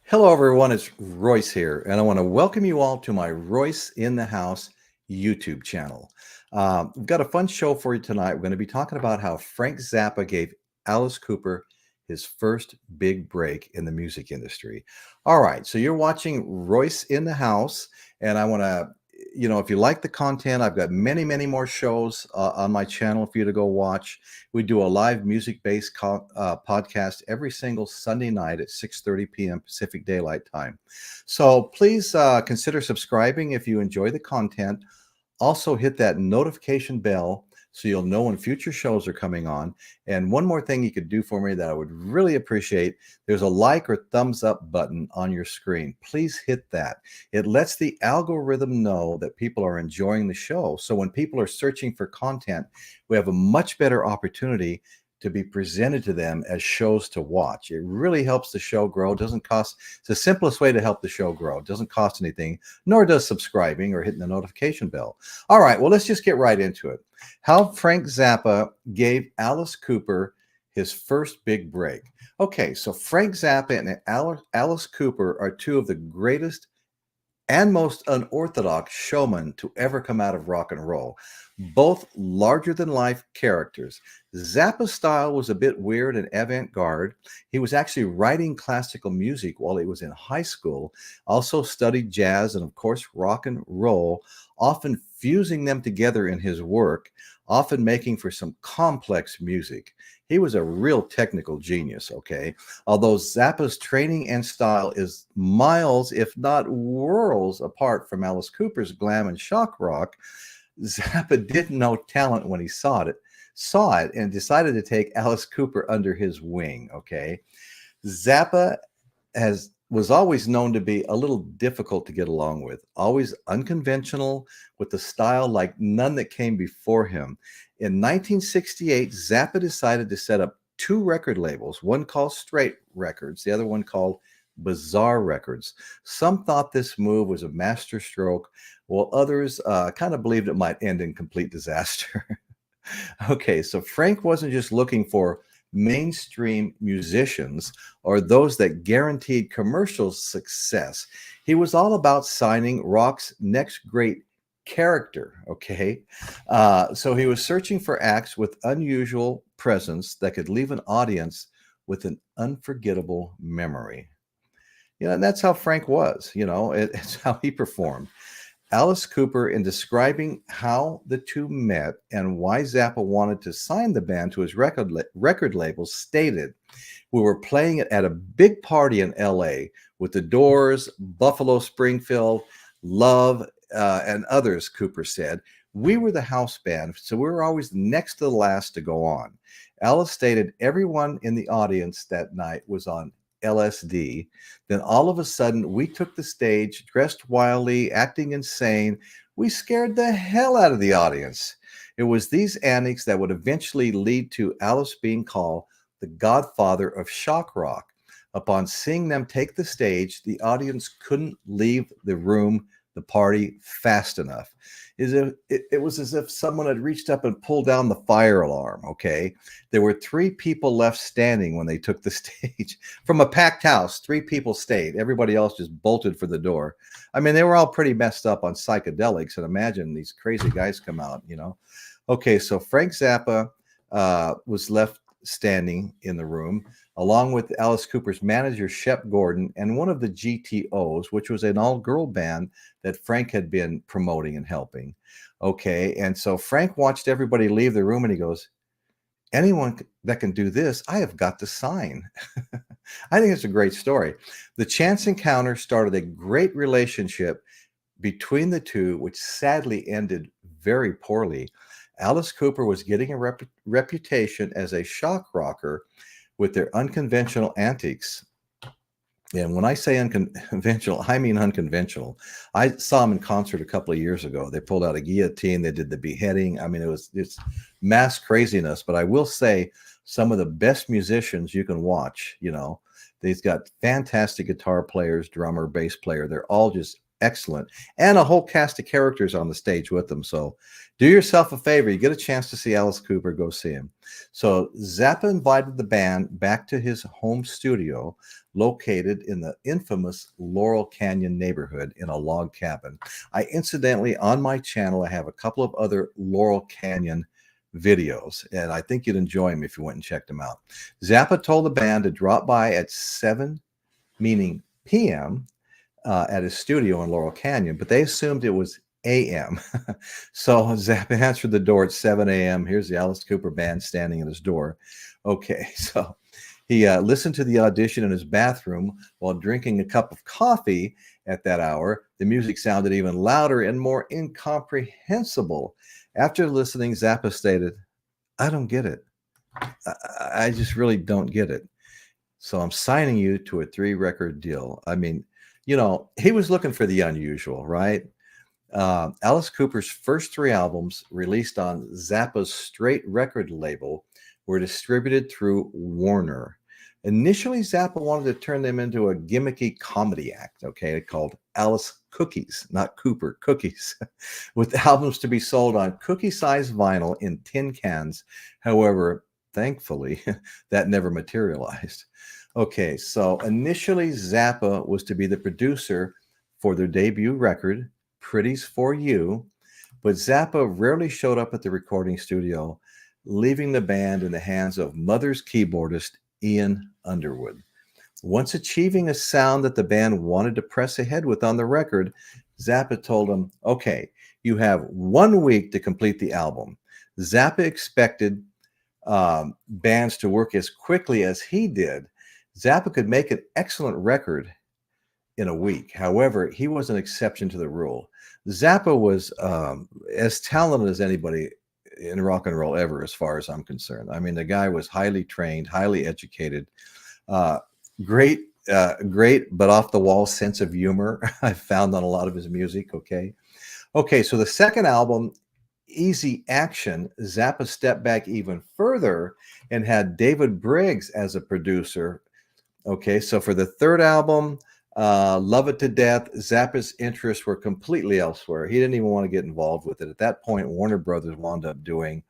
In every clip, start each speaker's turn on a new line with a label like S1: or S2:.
S1: Hello, everyone. It's Royce here, and I want to welcome you all to my Royce in the House YouTube channel. We've got a fun show for you tonight. We're going to be talking about how Frank Zappa gave Alice Cooper his first big break in the music industry. All right, so you're watching Royce in the House, and I want to, if you like the content, I've got many, many more shows on my channel for you to go watch. We do a live music-based podcast every single Sunday night at 6:30 p.m. Pacific Daylight Time. So please consider subscribing if you enjoy the content. Also hit that notification bell so you'll know when future shows are coming on. And one more thing you could do for me that I would really appreciate, there's a like or thumbs up button on your screen. Please hit that. It lets the algorithm know that people are enjoying the show. So when people are searching for content, we have a much better opportunity to be presented to them as shows to watch. It really helps the show grow. It doesn't cost. It's the simplest way to help the show grow. It doesn't cost anything, nor does subscribing or hitting the notification bell. All right, well, let's just get right into it. How Frank Zappa gave Alice Cooper his first big break. Okay, so Frank Zappa and Alice Cooper are two of the greatest and most unorthodox showmen to ever come out of rock and roll. Both larger than life characters. Zappa's style was a bit weird and avant-garde. He was actually writing classical music while he was in high school, also studied jazz and, of course, rock and roll, often fusing them together in his work, often making for some complex music. He was a real technical genius, okay? Although Zappa's training and style is miles, if not worlds, apart from Alice Cooper's glam and shock rock, Zappa didn't know talent when he saw it and decided to take Alice Cooper under his wing, okay? Zappa was always known to be a little difficult to get along with, always unconventional, with a style like none that came before him. In 1968, Zappa decided to set up two record labels, one called Straight Records, the other one called Bizarre Records. Some thought this move was a masterstroke, while others kind of believed it might end in complete disaster. Okay, so Frank wasn't just looking for mainstream musicians or those that guaranteed commercial success. He was all about signing rock's next great character, okay? So he was searching for acts with unusual presence that could leave an audience with an unforgettable memory. And that's how Frank was, it's how he performed. Alice Cooper, in describing how the two met and why Zappa wanted to sign the band to his record label, stated, "We were playing it at a big party in LA with the Doors, Buffalo Springfield, Love, and others," Cooper said. "We were the house band, so we were always next to the last to go on." Alice stated everyone in the audience that night was on LSD. Then all of a sudden, we took the stage, dressed wildly, acting insane. We scared the hell out of the audience. It was these antics that would eventually lead to Alice being called the godfather of shock rock. Upon seeing them take the stage, the audience couldn't leave the room, the party, fast enough. It was as if someone had reached up and pulled down the fire alarm, okay? There were 3 people left standing when they took the stage. From a packed house, 3 people stayed. Everybody else just bolted for the door. I mean, they were all pretty messed up on psychedelics, and imagine these crazy guys come out. Okay, so Frank Zappa was left standing in the room, along with Alice Cooper's manager, Shep Gordon, and one of the GTOs, which was an all-girl band that Frank had been promoting and helping. Okay, and so Frank watched everybody leave the room, and he goes, "Anyone that can do this, I have got to sign." I think it's a great story. The chance encounter started a great relationship between the two, which sadly ended very poorly. Alice Cooper was getting a reputation as a shock rocker with their unconventional antics. And when I say unconventional, I mean unconventional. I saw them in concert a couple of years ago. They pulled out a guillotine. They did the beheading. I mean, it's mass craziness. But I will say some of the best musicians you can watch, they've got fantastic guitar players, drummer, bass player. They're all just excellent, and a whole cast of characters on the stage with them. So do yourself a favor. You get a chance to see Alice Cooper, go see him. So Zappa invited the band back to his home studio located in the infamous Laurel Canyon neighborhood in a log cabin. Incidentally, on my channel, I have a couple of other Laurel Canyon videos, and I think you'd enjoy them if you went and checked them out. Zappa told the band to drop by at 7, meaning p.m., at his studio in Laurel Canyon, but they assumed it was a.m. So Zappa answered the door at 7 a.m. Here's the Alice Cooper band standing at his door. Okay, so he listened to the audition in his bathroom while drinking a cup of coffee at that hour. The music sounded even louder and more incomprehensible. After listening, Zappa stated, "I don't get it. I just really don't get it. So I'm signing you to a 3-record deal." I mean, you know, he was looking for the unusual, right? Alice Cooper's first 3 albums, released on Zappa's straight record label, were distributed through Warner. Initially, Zappa wanted to turn them into a gimmicky comedy act, okay, called Alice Cookies, not Cooper, Cookies, with albums to be sold on cookie-sized vinyl in tin cans. However, thankfully, that never materialized. Okay, so initially, Zappa was to be the producer for their debut record, Pretty's For You, but Zappa rarely showed up at the recording studio, leaving the band in the hands of Mother's keyboardist Ian Underwood. Once achieving a sound that the band wanted to press ahead with on the record, Zappa told him, "Okay, you have 1 week to complete the album." Zappa expected bands to work as quickly as he did. Zappa could make an excellent record in a week. However, he was an exception to the rule. Zappa was as talented as anybody in rock and roll ever, as far as I'm concerned. I mean, the guy was highly trained, highly educated, great, but off the wall sense of humor I found on a lot of his music. Okay, so the second album, Easy Action, Zappa stepped back even further and had David Briggs as a producer. Okay, so for the third album, Love It to Death, Zappa's interests were completely elsewhere. He didn't even want to get involved with it. At that point, Warner Brothers wound up doing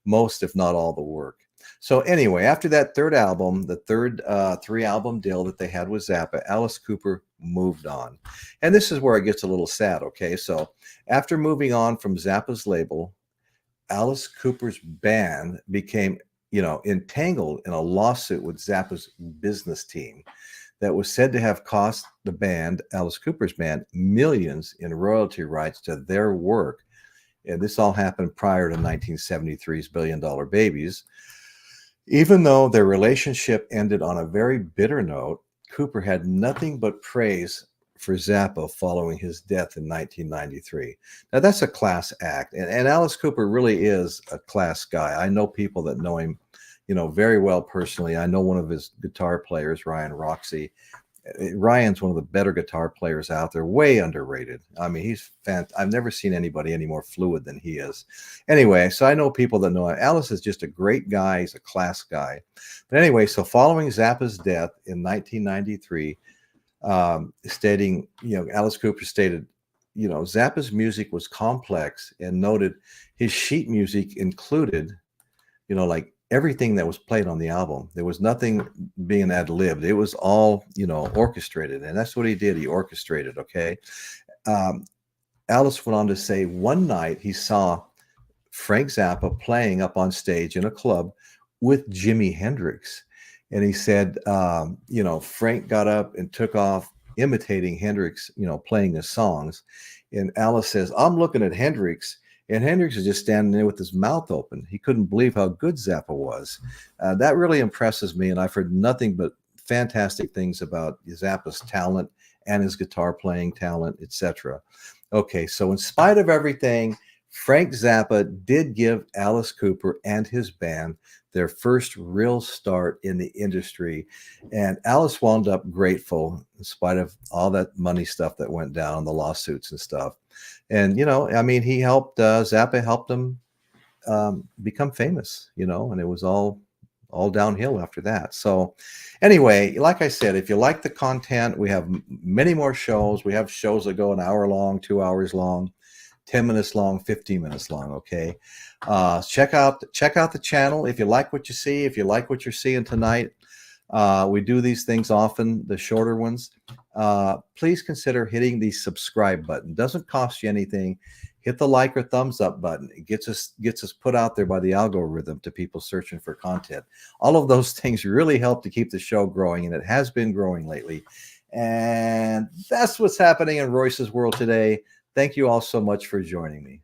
S1: most, if not all, the work. So anyway, after that third album, the third 3-album deal that they had with Zappa, Alice Cooper moved on. And this is where it gets a little sad, okay? So after moving on from Zappa's label, Alice Cooper's band became, entangled in a lawsuit with Zappa's business team that was said to have cost the band, Alice Cooper's band, millions in royalty rights to their work. And this all happened prior to 1973's Billion Dollar Babies. Even though their relationship ended on a very bitter note, Cooper had nothing but praise for Zappa following his death in 1993. Now, that's a class act. And Alice Cooper really is a class guy. I know people that know him, very well personally. I know one of his guitar players, Ryan Roxy. Ryan's one of the better guitar players out there, way underrated. I mean, he's I've never seen anybody any more fluid than he is. Anyway, so I know people that know him. Alice is just a great guy. He's a class guy. But anyway, so following Zappa's death in 1993, stating, Alice Cooper stated, Zappa's music was complex and noted his sheet music included, like everything that was played on the album. There was nothing being ad-libbed. It was all, orchestrated. And that's what he did. He orchestrated, okay? Alice went on to say one night he saw Frank Zappa playing up on stage in a club with Jimi Hendrix. And he said, Frank got up and took off imitating Hendrix, playing his songs. And Alice says, "I'm looking at Hendrix, and Hendrix is just standing there with his mouth open. He couldn't believe how good Zappa was." That really impresses me, and I've heard nothing but fantastic things about Zappa's talent and his guitar playing talent, etc. Okay, so in spite of everything, Frank Zappa did give Alice Cooper and his band their first real start in the industry. And Alice wound up grateful in spite of all that money stuff that went down, the lawsuits and stuff. And, he helped, Zappa helped him become famous, and it was all all downhill after that. So anyway, like I said, if you like the content, we have many more shows. We have shows that go an hour long, 2 hours long, 10 minutes long, 15 minutes long. Okay. Check out the channel. If you like what you see, if you like what you're seeing tonight, we do these things often, the shorter ones. Please consider hitting the subscribe button. Doesn't cost you anything. Hit the like or thumbs up button. It gets us put out there by the algorithm to people searching for content. All of those things really help to keep the show growing, and it has been growing lately. And that's what's happening in Royce's world today. Thank you all so much for joining me.